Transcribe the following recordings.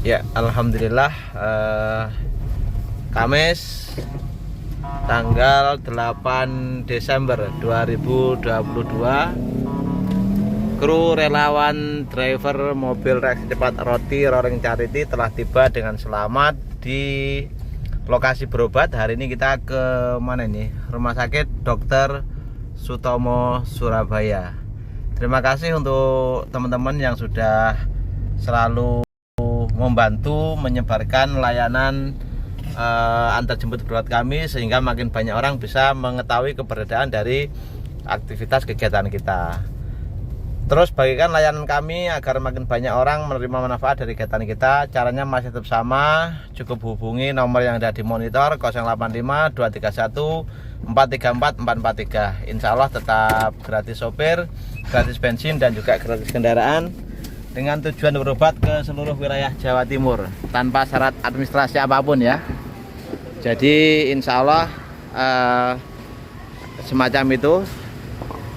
Ya, alhamdulillah Kamis tanggal 8 Desember 2022 kru relawan driver mobil reaksi cepat Roti Roaring Charity telah tiba dengan selamat di lokasi berobat. Hari ini kita ke mana ini? Rumah sakit Dr. Sutomo Surabaya. Terima kasih untuk teman-teman yang sudah selalu membantu menyebarkan layanan antar jemput berobat kami, sehingga makin banyak orang bisa mengetahui keberadaan dari aktivitas kegiatan kita. Terus bagikan layanan kami agar makin banyak orang menerima manfaat dari kegiatan kita. Caranya masih tetap sama, cukup hubungi nomor yang ada di monitor 085 231 434 443. Insya Allah tetap gratis sopir, gratis bensin, dan juga gratis kendaraan, dengan tujuan berobat ke seluruh wilayah Jawa Timur tanpa syarat administrasi apapun ya. Jadi insya Allah semacam itu,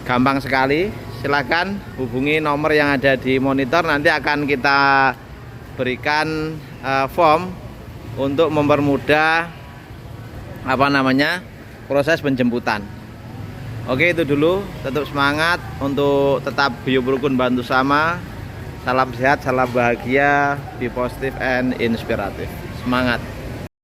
gampang sekali. Silakan hubungi nomor yang ada di monitor, nanti akan kita berikan form untuk mempermudah proses penjemputan. Oke, itu dulu. Tetap semangat untuk tetap guyub rukun bantu sama. Salam sehat, salam bahagia, be positive and inspiratif. Semangat.